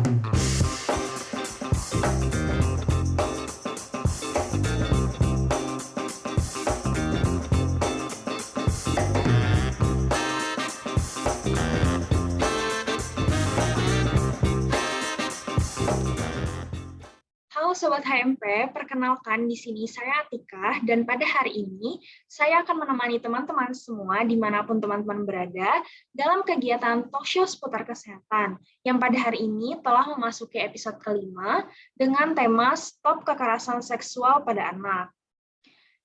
Halo Sobat HMP, perkenalkan di sini saya Atika, dan pada hari ini saya akan menemani teman-teman semua dimanapun teman-teman berada dalam kegiatan talk show seputar kesehatan, yang pada hari ini telah memasuki episode kelima dengan tema Stop Kekerasan Seksual pada Anak.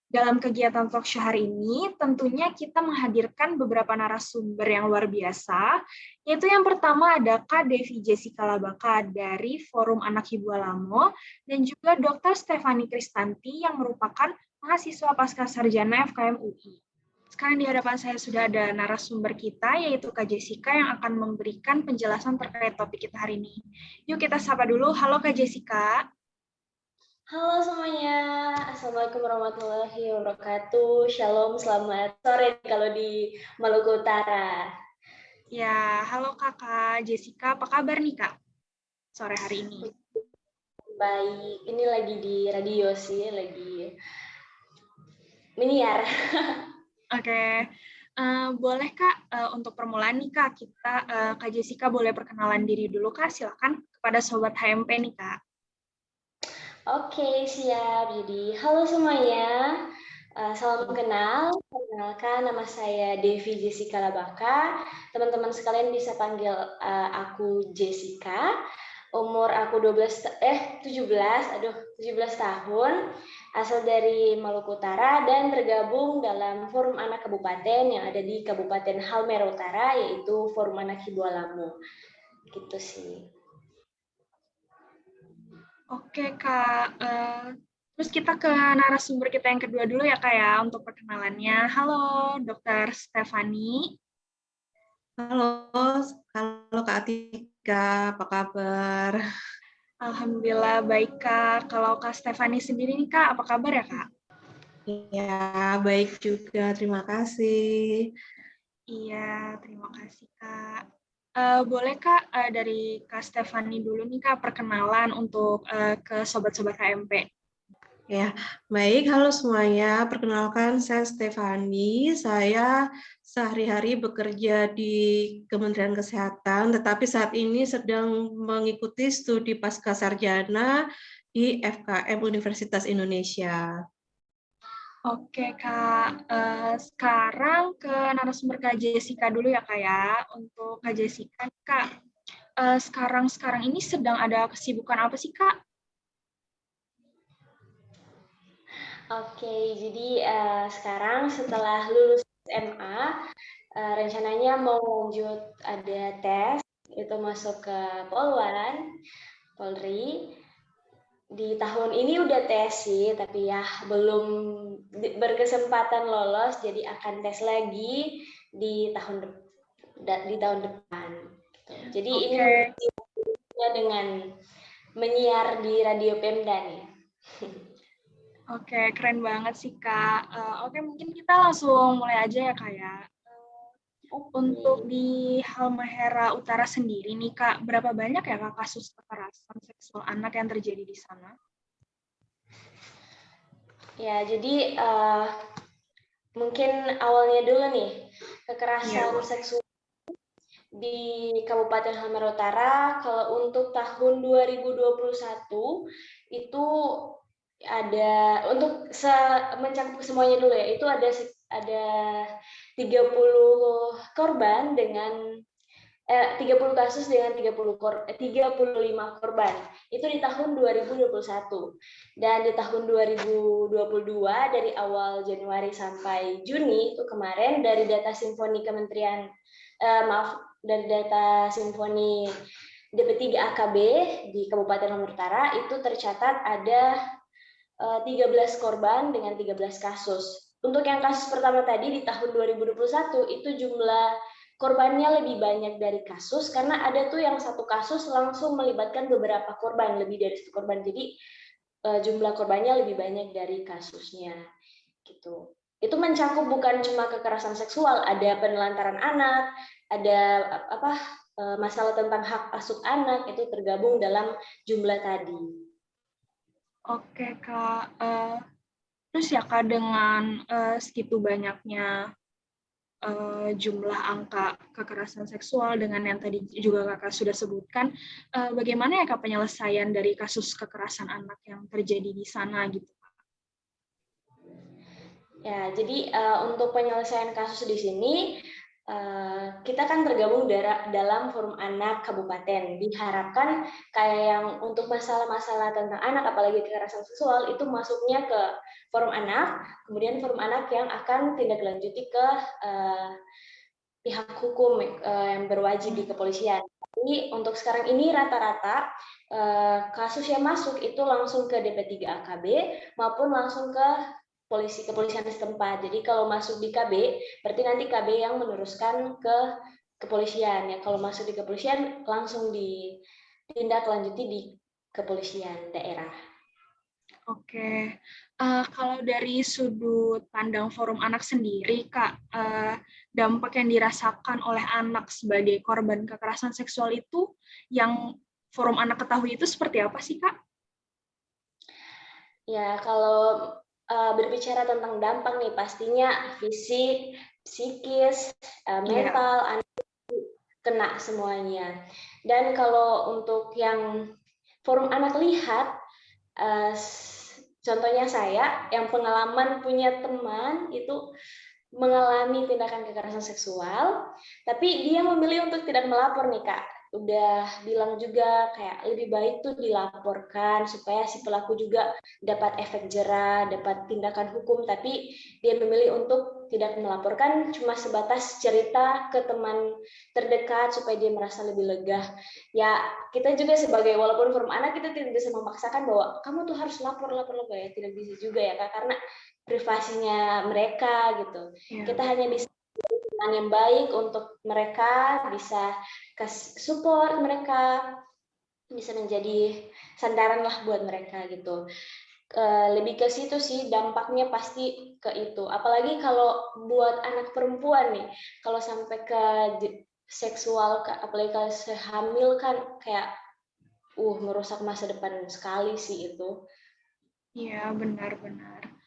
Dalam kegiatan talk show hari ini, tentunya kita menghadirkan beberapa narasumber yang luar biasa, yaitu yang pertama ada Kak Devi Jessica Labaka dari Forum Anak Ibu Alamo, dan juga Dr. Stefani Kristanti yang merupakan mahasiswa Pascasarjana FKM UI. Sekarang di hadapan saya sudah ada narasumber kita, yaitu Kak Jessica yang akan memberikan penjelasan terkait topik kita hari ini. Yuk kita sapa dulu. Halo Kak Jessica. Halo semuanya, Assalamualaikum warahmatullahi wabarakatuh. Shalom, selamat sore kalau di Maluku Utara. Ya, halo Kakak Jessica, apa kabar nih Kak sore hari ini? Baik, ini lagi di radio sih, lagi miniar. Oke, boleh Kak untuk permulaan nih Kak, Kak Jessica boleh perkenalan diri dulu Kak, silakan kepada Sobat HMP nih Kak. Oke, siap. Jadi, halo semuanya. Salam kenal. Perkenalkan, nama saya Devi Jessica Labaka. Teman-teman sekalian bisa panggil aku Jessica. Umur aku 17 tahun. Asal dari Maluku Utara dan tergabung dalam Forum Anak Kabupaten yang ada di Kabupaten Halmahera Utara, yaitu Forum Anak Ibu Alamo. Gitu sih. Oke Kak, terus kita ke narasumber kita yang kedua dulu ya Kak ya, untuk perkenalannya. Halo Dr. Stefani. Halo Kak Atika, apa kabar? Alhamdulillah baik Kak. Kalau Kak Stefani sendiri nih Kak, apa kabar ya Kak? Ya, baik juga, terima kasih. Iya, terima kasih Kak. Boleh Kak dari Kak Stefani dulu nih Kak perkenalan untuk ke sobat-sobat KMP. Ya, baik, halo semuanya. Perkenalkan, saya Stefani. Saya sehari-hari bekerja di Kementerian Kesehatan, tetapi saat ini sedang mengikuti studi Pascasarjana di FKM Universitas Indonesia. Oke Kak, sekarang ke narasumber Kak Jessica dulu ya Kak ya. Untuk Kak Jessica, Kak, sekarang ini sedang ada kesibukan apa sih Kak? Oke, jadi sekarang setelah lulus SMA, rencananya mau lanjut ada tes, itu masuk ke Polri. Di tahun ini udah tes sih, tapi ya belum berkesempatan lolos, jadi akan tes lagi di tahun depan. Gitu. Jadi ini dengan menyiar di Radio Pemda nih. Oke, keren banget sih Kak. Oke, mungkin kita langsung mulai aja ya Kak ya. Untuk di Halmahera Utara sendiri nih Kak, berapa banyak ya Kak kasus kekerasan seksual anak yang terjadi di sana? Ya, jadi mungkin awalnya dulu nih, kekerasan seksual di Kabupaten Halmahera Utara, kalau untuk tahun 2021 itu ada, untuk mencakup semuanya dulu ya, itu ada 30 korban dengan 30 kasus dengan 35 korban. Itu di tahun 2021. Dan di tahun 2022 dari awal Januari sampai Juni itu kemarin dari data Simfoni Kementerian dari data Simfoni DP3 AKB di Kabupaten Halmahera Utara itu tercatat ada 13 korban dengan 13 kasus. Untuk yang kasus pertama tadi di tahun 2021 itu jumlah korbannya lebih banyak dari kasus karena ada tuh yang satu kasus langsung melibatkan beberapa korban, lebih dari satu korban. Jadi jumlah korbannya lebih banyak dari kasusnya. Gitu. Itu mencakup bukan cuma kekerasan seksual, ada penelantaran anak, ada masalah tentang hak asuh anak itu tergabung dalam jumlah tadi. Oke, Kak. Terus ya, Kak, dengan segitu banyaknya jumlah angka kekerasan seksual dengan yang tadi juga Kakak sudah sebutkan, bagaimana ya Kak penyelesaian dari kasus kekerasan anak yang terjadi di sana gitu? Ya, jadi untuk penyelesaian kasus di sini kita kan tergabung dalam forum anak kabupaten. Diharapkan kayak yang untuk masalah-masalah tentang anak, apalagi kekerasan seksual, itu masuknya ke forum anak, kemudian forum anak yang akan tindak lanjuti ke pihak hukum yang berwajib di kepolisian. Jadi untuk sekarang ini rata-rata kasus yang masuk itu langsung ke DP3 AKB maupun langsung ke kepolisian setempat. Jadi kalau masuk di KB, berarti nanti KB yang meneruskan ke kepolisian. Ya, kalau masuk di kepolisian langsung ditindaklanjuti di kepolisian daerah. Oke, kalau dari sudut pandang forum anak sendiri, Kak, dampak yang dirasakan oleh anak sebagai korban kekerasan seksual itu yang forum anak ketahui itu seperti apa sih, Kak? Ya, kalau berbicara tentang dampak nih, pastinya fisik, psikis, mental, anak kena semuanya. Dan kalau untuk yang forum anak lihat, contohnya saya yang pengalaman punya teman itu mengalami tindakan kekerasan seksual, tapi dia memilih untuk tidak melapor nih Kak. Udah bilang juga kayak lebih baik tuh dilaporkan supaya si pelaku juga dapat efek jera, dapat tindakan hukum, tapi dia memilih untuk tidak melaporkan, cuma sebatas cerita ke teman terdekat supaya dia merasa lebih lega. Ya, kita juga sebagai walaupun forum anak kita tidak bisa memaksakan bahwa kamu tuh harus lapor ya, tidak bisa juga ya Kak, karena privasinya mereka gitu. Kita hanya bisa yang baik untuk mereka, bisa support mereka, bisa menjadi sandaran lah buat mereka gitu. Lebih ke situ sih dampaknya pasti ke itu. Apalagi kalau buat anak perempuan nih, kalau sampai ke seksual, apalagi kalau hamil kan kayak merusak masa depan sekali sih itu. Iya, benar-benar.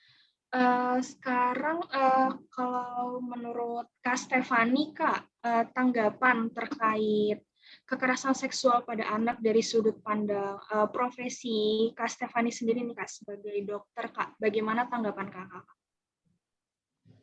Sekarang kalau menurut Kak Stefani, Kak, tanggapan terkait kekerasan seksual pada anak dari sudut pandang profesi Kak Stefani sendiri nih Kak sebagai dokter, Kak, bagaimana tanggapan Kakak?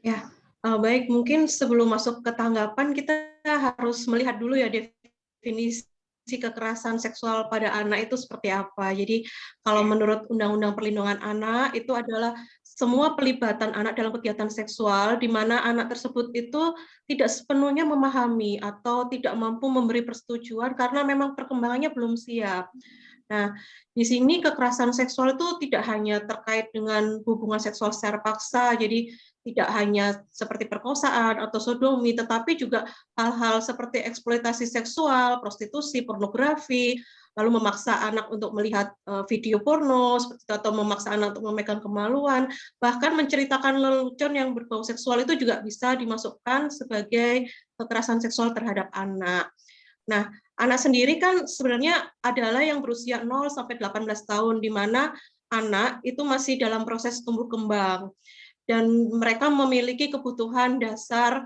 Ya, baik, mungkin sebelum masuk ke tanggapan kita harus melihat dulu ya definisi kekerasan seksual pada anak itu seperti apa. Jadi kalau menurut Undang-Undang Perlindungan Anak itu adalah semua pelibatan anak dalam kegiatan seksual di mana anak tersebut itu tidak sepenuhnya memahami atau tidak mampu memberi persetujuan karena memang perkembangannya belum siap. Nah, di sini kekerasan seksual itu tidak hanya terkait dengan hubungan seksual secara paksa, jadi tidak hanya seperti perkosaan atau sodomi, tetapi juga hal-hal seperti eksploitasi seksual, prostitusi, pornografi, lalu memaksa anak untuk melihat video porno, seperti itu, atau memaksa anak untuk memegang kemaluan, bahkan menceritakan lelucon yang berbau seksual itu juga bisa dimasukkan sebagai kekerasan seksual terhadap anak. Nah, anak sendiri kan sebenarnya adalah yang berusia 0 sampai 18 tahun, di mana anak itu masih dalam proses tumbuh kembang. Dan mereka memiliki kebutuhan dasar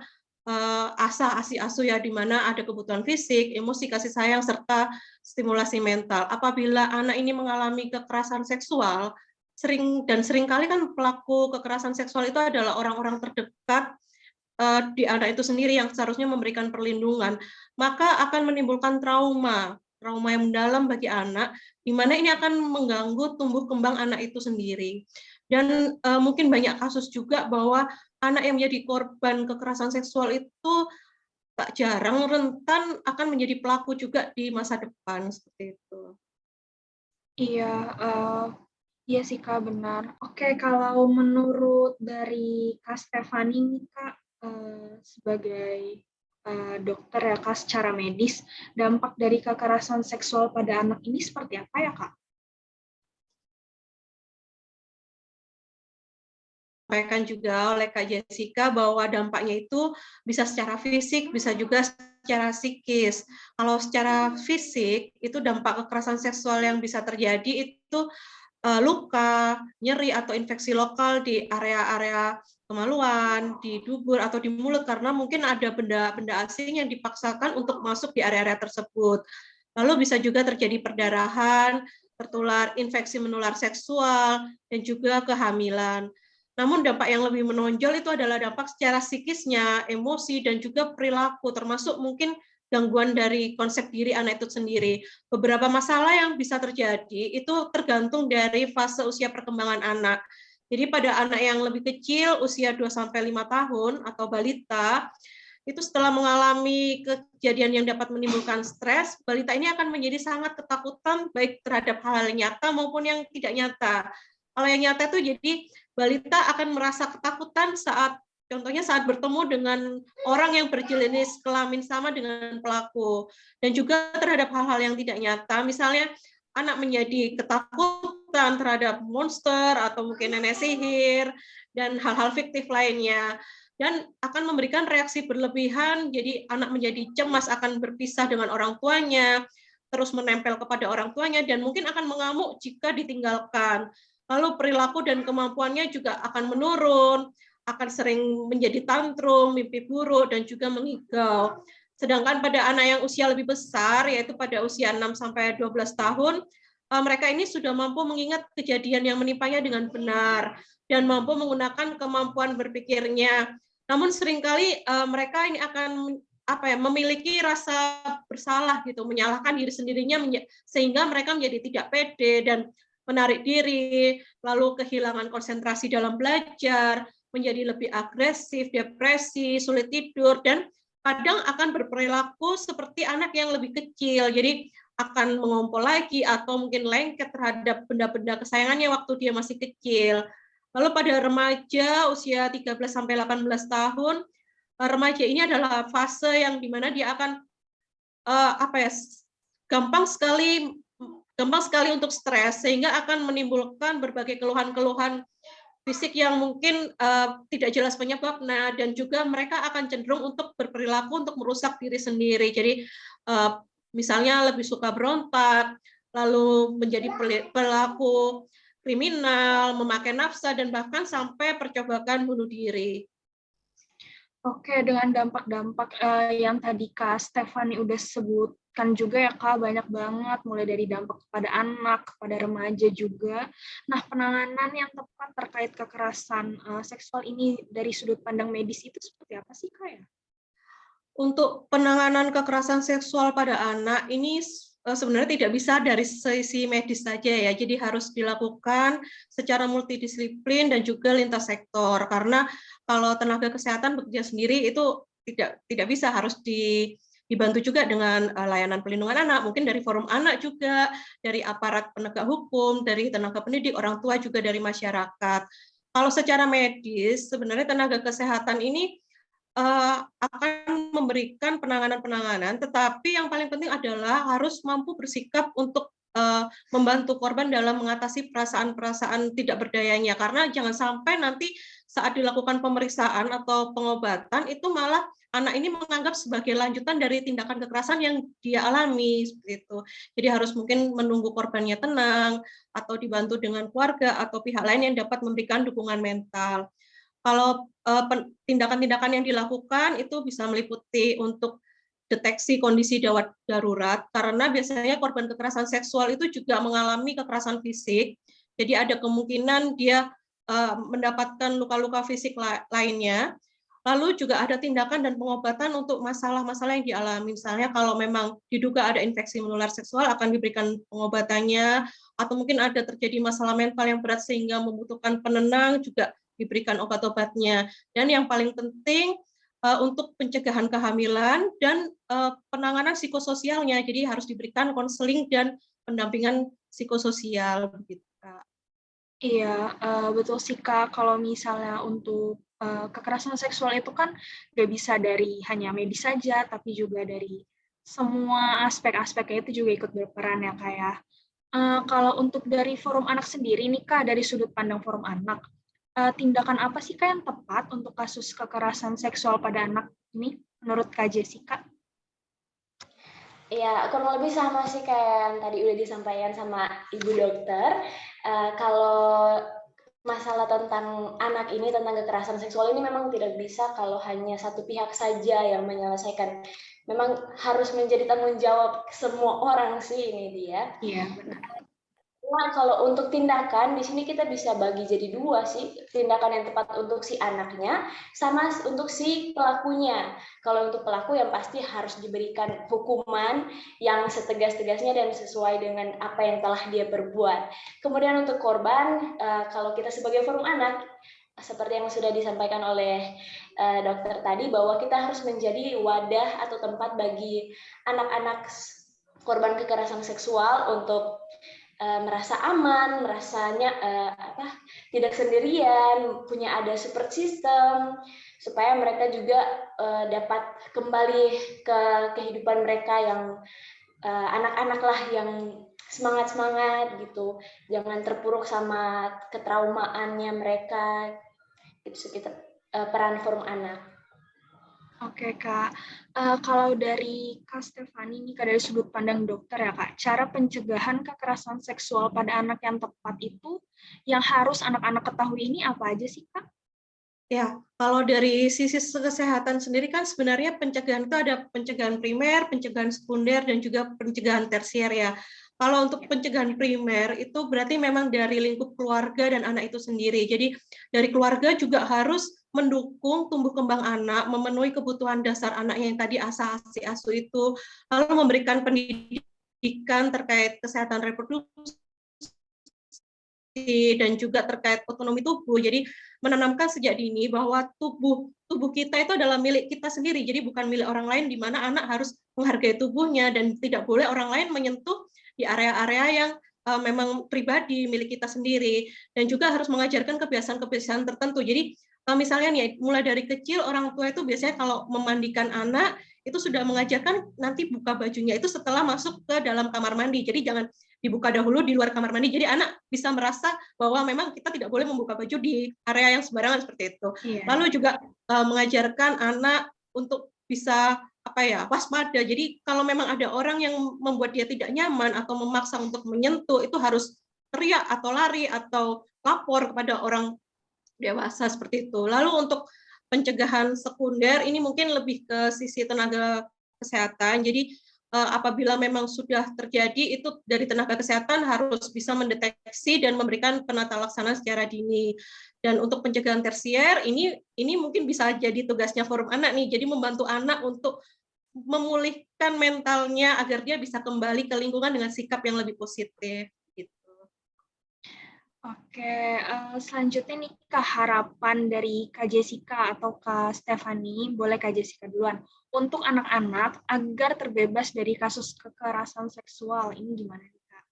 asuh ya, di mana ada kebutuhan fisik, emosi, kasih sayang, serta stimulasi mental. Apabila anak ini mengalami kekerasan seksual, seringkali kan pelaku kekerasan seksual itu adalah orang-orang terdekat di anak itu sendiri yang seharusnya memberikan perlindungan, maka akan menimbulkan trauma yang mendalam bagi anak, di mana ini akan mengganggu tumbuh kembang anak itu sendiri. Dan mungkin banyak kasus juga bahwa anak yang menjadi korban kekerasan seksual itu tak jarang rentan akan menjadi pelaku juga di masa depan, seperti itu. Iya, iya sih Kak, benar. Oke, kalau menurut dari Kak Stefani, Kak, sebagai dokter ya Kak, secara medis, dampak dari kekerasan seksual pada anak ini seperti apa ya Kak? Sampaikan juga oleh Kak Jessica bahwa dampaknya itu bisa secara fisik, bisa juga secara psikis. Kalau secara fisik, itu dampak kekerasan seksual yang bisa terjadi itu luka, nyeri, atau infeksi lokal di area-area kemaluan, di dubur, atau di mulut, karena mungkin ada benda-benda asing yang dipaksakan untuk masuk di area-area tersebut. Lalu bisa juga terjadi perdarahan, tertular infeksi menular seksual, dan juga kehamilan. Namun dampak yang lebih menonjol itu adalah dampak secara psikisnya, emosi, dan juga perilaku, termasuk mungkin gangguan dari konsep diri anak itu sendiri. Beberapa masalah yang bisa terjadi itu tergantung dari fase usia perkembangan anak. Jadi pada anak yang lebih kecil, usia 2-5 tahun atau balita, itu setelah mengalami kejadian yang dapat menimbulkan stres, balita ini akan menjadi sangat ketakutan baik terhadap hal nyata maupun yang tidak nyata. Kalau yang nyata itu jadi balita akan merasa ketakutan contohnya saat bertemu dengan orang yang berjenis kelamin sama dengan pelaku, dan juga terhadap hal-hal yang tidak nyata, misalnya anak menjadi ketakutan terhadap monster atau mungkin nenek sihir dan hal-hal fiktif lainnya, dan akan memberikan reaksi berlebihan, jadi anak menjadi cemas akan berpisah dengan orang tuanya, terus menempel kepada orang tuanya, dan mungkin akan mengamuk jika ditinggalkan. Lalu perilaku dan kemampuannya juga akan menurun, akan sering menjadi tantrum, mimpi buruk, dan juga mengigau. Sedangkan pada anak yang usia lebih besar, yaitu pada usia 6-12 tahun, mereka ini sudah mampu mengingat kejadian yang menimpanya dengan benar, dan mampu menggunakan kemampuan berpikirnya. Namun seringkali mereka ini akan memiliki rasa bersalah gitu, menyalahkan diri sendirinya, sehingga mereka menjadi tidak pede dan menarik diri, lalu kehilangan konsentrasi dalam belajar, menjadi lebih agresif, depresi, sulit tidur, dan kadang akan berperilaku seperti anak yang lebih kecil. Jadi akan mengompol lagi atau mungkin lengket terhadap benda-benda kesayangannya waktu dia masih kecil. Lalu pada remaja usia 13-18 tahun, remaja ini adalah fase yang dimana dia akan gampang sekali untuk stres, sehingga akan menimbulkan berbagai keluhan-keluhan fisik yang mungkin tidak jelas penyebabnya, dan juga mereka akan cenderung untuk berperilaku untuk merusak diri sendiri. Jadi misalnya lebih suka berontak, lalu menjadi pelaku kriminal, memakai nafsa, dan bahkan sampai percobaan bunuh diri. Oke, dengan dampak-dampak yang tadi Kak Stefani udah sebutkan juga ya Kak, banyak banget, mulai dari dampak kepada anak, kepada remaja juga. Nah, penanganan yang tepat terkait kekerasan seksual ini dari sudut pandang medis itu seperti apa sih Kak ya? Untuk penanganan kekerasan seksual pada anak ini sebenarnya tidak bisa dari sisi medis saja ya, jadi harus dilakukan secara multidisiplin dan juga lintas sektor, karena kalau tenaga kesehatan bekerja sendiri itu tidak bisa, harus dibantu juga dengan layanan pelindungan anak, mungkin dari forum anak juga, dari aparat penegak hukum, dari tenaga pendidik, orang tua, juga dari masyarakat. Kalau secara medis, sebenarnya tenaga kesehatan ini akan memberikan penanganan-penanganan, tetapi yang paling penting adalah harus mampu bersikap untuk membantu korban dalam mengatasi perasaan-perasaan tidak berdayanya, karena jangan sampai nanti saat dilakukan pemeriksaan atau pengobatan itu malah anak ini menganggap sebagai lanjutan dari tindakan kekerasan yang dia alami, seperti itu. Jadi harus mungkin menunggu korbannya tenang, atau dibantu dengan keluarga atau pihak lain yang dapat memberikan dukungan mental. Kalau tindakan-tindakan yang dilakukan itu bisa meliputi untuk deteksi kondisi gawat darurat, karena biasanya korban kekerasan seksual itu juga mengalami kekerasan fisik, jadi ada kemungkinan dia mendapatkan luka-luka fisik lainnya. Lalu juga ada tindakan dan pengobatan untuk masalah-masalah yang dialami. Misalnya kalau memang diduga ada infeksi menular seksual, akan diberikan pengobatannya, atau mungkin ada terjadi masalah mental yang berat sehingga membutuhkan penenang, juga diberikan obat-obatnya. Dan yang paling penting untuk pencegahan kehamilan dan penanganan psikososialnya, jadi harus diberikan konseling dan pendampingan psikososial, begitu Kak. Iya, betul sih Kak, kalau misalnya untuk kekerasan seksual itu kan nggak bisa dari hanya medis saja, tapi juga dari semua aspek-aspeknya itu juga ikut berperan ya Kak ya. Kalau untuk dari forum anak sendiri nih Kak, dari sudut pandang forum anak, tindakan apa sih Kak yang tepat untuk kasus kekerasan seksual pada anak ini menurut Kak Jessica? Ya, kurang lebih sama sih kayak yang tadi udah disampaikan sama Ibu Dokter. Kalau masalah tentang anak ini, tentang kekerasan seksual ini memang tidak bisa kalau hanya satu pihak saja yang menyelesaikan. Memang harus menjadi tanggung jawab semua orang sih ini dia. Iya, benar. Nah, kalau untuk tindakan, di sini kita bisa bagi jadi dua sih, tindakan yang tepat untuk si anaknya, sama untuk si pelakunya. Kalau untuk pelaku yang pasti harus diberikan hukuman yang setegas-tegasnya dan sesuai dengan apa yang telah dia perbuat. Kemudian untuk korban, kalau kita sebagai forum anak, seperti yang sudah disampaikan oleh dokter tadi, bahwa kita harus menjadi wadah atau tempat bagi anak-anak korban kekerasan seksual untuk merasa aman, merasanya tidak sendirian, punya ada support system, supaya mereka juga dapat kembali ke kehidupan mereka yang anak-anak lah yang semangat-semangat gitu, jangan terpuruk sama ketraumaannya mereka, itu sekitar peran forum anak. Oke, Kak. Kalau dari Kak Stefani nih, Kak, dari sudut pandang dokter ya, Kak, cara pencegahan kekerasan seksual pada anak yang tepat itu yang harus anak-anak ketahui ini apa aja sih, Kak? Ya, kalau dari sisi kesehatan sendiri kan sebenarnya pencegahan itu ada pencegahan primer, pencegahan sekunder, dan juga pencegahan tersier ya. Kalau untuk pencegahan primer itu berarti memang dari lingkup keluarga dan anak itu sendiri. Jadi dari keluarga juga harus mendukung tumbuh kembang anak, memenuhi kebutuhan dasar anaknya yang tadi ASA, ASI, ASU itu, lalu memberikan pendidikan terkait kesehatan reproduksi dan juga terkait otonomi tubuh. Jadi menanamkan sejak dini bahwa tubuh kita itu adalah milik kita sendiri. Jadi bukan milik orang lain, di mana anak harus menghargai tubuhnya dan tidak boleh orang lain menyentuh di area-area yang memang pribadi milik kita sendiri, dan juga harus mengajarkan kebiasaan-kebiasaan tertentu. Jadi misalnya nih, mulai dari kecil orang tua itu biasanya kalau memandikan anak itu sudah mengajarkan nanti buka bajunya itu setelah masuk ke dalam kamar mandi. Jadi jangan dibuka dahulu di luar kamar mandi. Jadi anak bisa merasa bahwa memang kita tidak boleh membuka baju di area yang sembarangan seperti itu. Iya. Lalu juga mengajarkan anak untuk bisa waspada. Jadi kalau memang ada orang yang membuat dia tidak nyaman atau memaksa untuk menyentuh, itu harus teriak atau lari atau lapor kepada orang dewasa seperti itu. Lalu untuk pencegahan sekunder ini mungkin lebih ke sisi tenaga kesehatan. Jadi apabila memang sudah terjadi, itu dari tenaga kesehatan harus bisa mendeteksi dan memberikan penata laksana secara dini. Dan untuk pencegahan tersier ini mungkin bisa jadi tugasnya forum anak nih. Jadi membantu anak untuk memulihkan mentalnya agar dia bisa kembali ke lingkungan dengan sikap yang lebih positif. Oke, selanjutnya nih Kak, harapan dari Kak Jessica atau Kak Stefani, boleh Kak Jessica duluan, untuk anak-anak agar terbebas dari kasus kekerasan seksual, ini gimana nih Kak?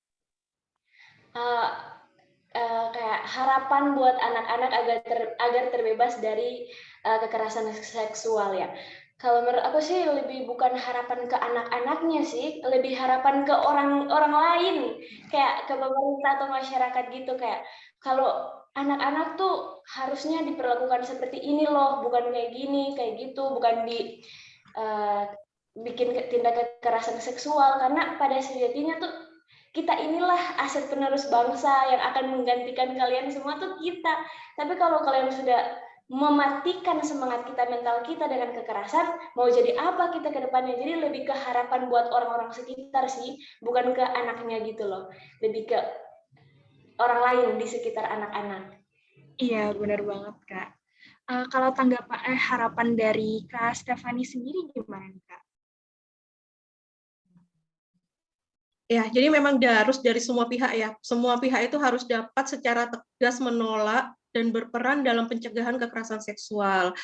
Kayak harapan buat anak-anak agar terbebas dari kekerasan seksual ya. Kalau menurut aku sih lebih bukan harapan ke anak-anaknya sih, lebih harapan ke orang lain, kayak ke pemerintah atau masyarakat gitu, kayak kalau anak-anak tuh harusnya diperlakukan seperti ini loh, bukan kayak gini, kayak gitu, bukan bikin tindak kekerasan seksual, karena pada sejatinya tuh kita inilah aset penerus bangsa yang akan menggantikan kalian semua tuh kita. Tapi kalau kalian sudah mematikan semangat kita, mental kita dengan kekerasan, mau jadi apa kita ke depannya? Jadi lebih ke harapan buat orang-orang sekitar sih, bukan ke anaknya gitu loh. Lebih ke orang lain di sekitar anak-anak. Iya, benar banget Kak. Kalau tanggapan harapan dari Kak Stefani sendiri gimana nih Kak? Ya, jadi memang harus dari semua pihak ya. Semua pihak itu harus dapat secara tegas menolak dan berperan dalam pencegahan kekerasan seksual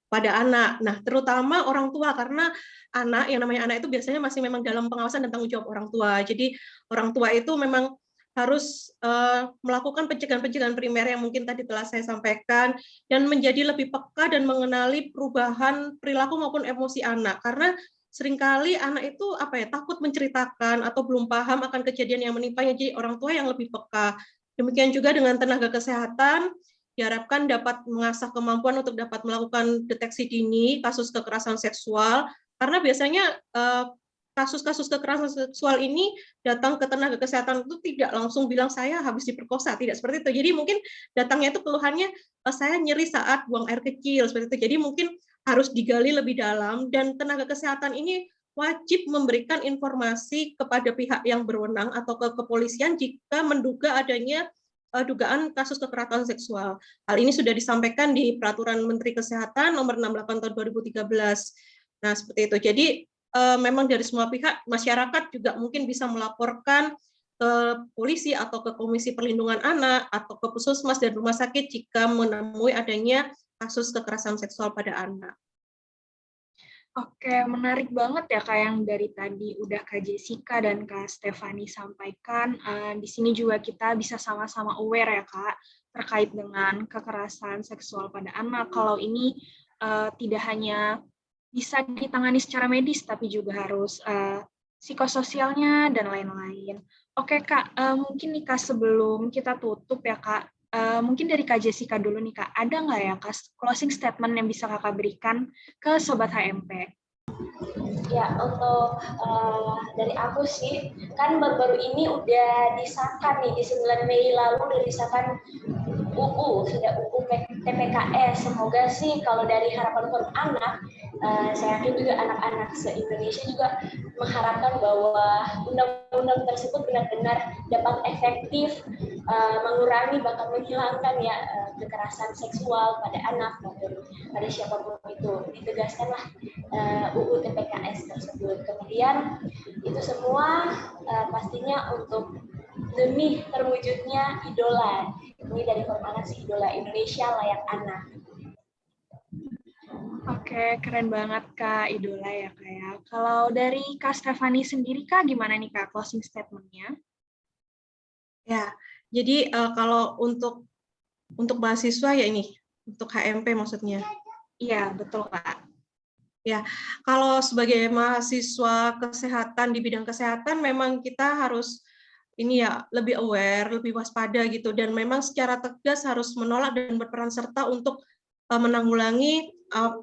pada anak. Nah, terutama orang tua, karena anak, yang namanya anak itu biasanya masih memang dalam pengawasan dan tanggung jawab orang tua. Jadi orang tua itu memang harus melakukan pencegahan-pencegahan primer yang mungkin tadi telah saya sampaikan, dan menjadi lebih peka dan mengenali perubahan perilaku maupun emosi anak. Karena seringkali anak itu takut menceritakan atau belum paham akan kejadian yang menimpanya, jadi orang tua yang lebih peka. Demikian juga dengan tenaga kesehatan, diharapkan dapat mengasah kemampuan untuk dapat melakukan deteksi dini kasus kekerasan seksual, karena biasanya kasus-kasus kekerasan seksual ini datang ke tenaga kesehatan itu tidak langsung bilang saya habis diperkosa, tidak seperti itu. Jadi mungkin datangnya itu keluhannya saya nyeri saat buang air kecil seperti itu. Jadi mungkin harus digali lebih dalam dan tenaga kesehatan ini wajib memberikan informasi kepada pihak yang berwenang atau ke kepolisian jika menduga adanya dugaan kasus kekerasan seksual. Hal ini sudah disampaikan di Peraturan Menteri Kesehatan Nomor 68 Tahun 2013. Nah, seperti itu. Jadi memang dari semua pihak, masyarakat juga mungkin bisa melaporkan ke polisi atau ke Komisi Perlindungan Anak atau ke puskesmas dan rumah sakit jika menemui adanya kasus kekerasan seksual pada anak. Oke, menarik banget ya Kak yang dari tadi udah Kak Jessica dan Kak Stefani sampaikan. Di sini juga kita bisa sama-sama aware ya Kak terkait dengan kekerasan seksual pada anak. Kalau ini tidak hanya bisa ditangani secara medis, tapi juga harus psikososialnya dan lain-lain. Oke Kak, mungkin nih Kak sebelum kita tutup ya Kak, mungkin dari Kak Jessica dulu nih Kak, ada nggak ya Kak closing statement yang bisa Kakak berikan ke Sobat HMP? Ya, untuk dari aku sih, kan baru-baru ini udah disahkan nih, di 9 Mei lalu udah disahkan sudah UU TPKS. Semoga sih kalau dari Harapan Forum Anak, saya yakin juga anak-anak se-Indonesia juga mengharapkan bahwa undang-undang tersebut benar-benar dapat efektif mengurangi bahkan menghilangkan ya kekerasan seksual pada anak maupun pada siapapun itu. Ditegaskanlah UU TPKS tersebut. Kemudian itu semua pastinya untuk demi terwujudnya idola. Ini dari Forum Anak si Idola Indonesia Layak Anak. Oke, keren banget Kak, idola ya Kak ya. Kalau dari Kak Stefani sendiri Kak, gimana nih Kak closing statement-nya? Ya, jadi kalau untuk mahasiswa ya ini, untuk HMP maksudnya. Iya, betul Kak. Ya, kalau sebagai mahasiswa kesehatan di bidang kesehatan memang kita harus ini ya lebih aware, lebih waspada gitu dan memang secara tegas harus menolak dan berperan serta untuk menanggulangi,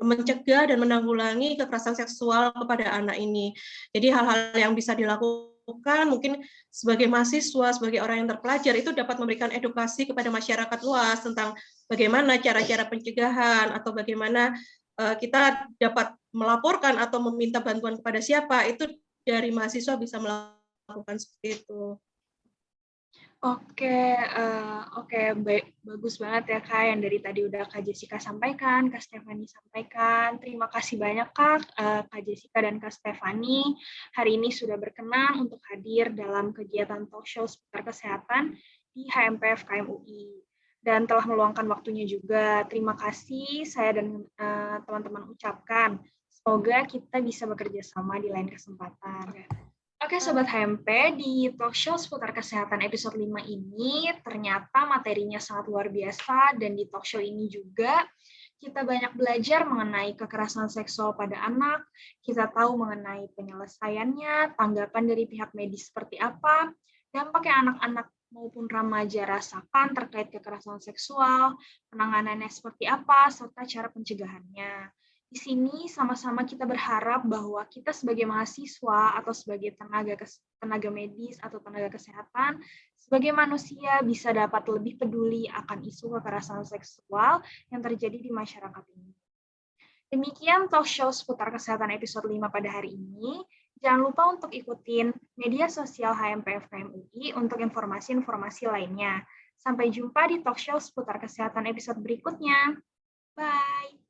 mencegah dan menanggulangi kekerasan seksual kepada anak ini. Jadi hal-hal yang bisa dilakukan mungkin sebagai mahasiswa, sebagai orang yang terpelajar itu dapat memberikan edukasi kepada masyarakat luas tentang bagaimana cara-cara pencegahan atau bagaimana kita dapat melaporkan atau meminta bantuan kepada siapa, itu dari mahasiswa bisa melakukan seperti itu. Oke, bagus banget ya Kak yang dari tadi udah Kak Jessica sampaikan, Kak Stefani sampaikan. Terima kasih banyak Kak Jessica dan Kak Stefani hari ini sudah berkenan untuk hadir dalam kegiatan talk show seputar kesehatan di HMPF KM UI. Dan telah meluangkan waktunya juga. Terima kasih saya dan teman-teman ucapkan. Semoga kita bisa bekerja sama di lain kesempatan. Oke Sobat HMP, di talk show seputar kesehatan episode 5 ini ternyata materinya sangat luar biasa dan di talk show ini juga kita banyak belajar mengenai kekerasan seksual pada anak, kita tahu mengenai penyelesaiannya, tanggapan dari pihak medis seperti apa, dampak yang anak-anak maupun remaja rasakan terkait kekerasan seksual, penanganannya seperti apa, serta cara pencegahannya. Di sini sama-sama kita berharap bahwa kita sebagai mahasiswa atau sebagai tenaga medis atau tenaga kesehatan, sebagai manusia bisa dapat lebih peduli akan isu kekerasan seksual yang terjadi di masyarakat ini. Demikian talk show seputar kesehatan episode 5 pada hari ini. Jangan lupa untuk ikutin media sosial HMPF KM UI untuk informasi-informasi lainnya. Sampai jumpa di talk show seputar kesehatan episode berikutnya. Bye!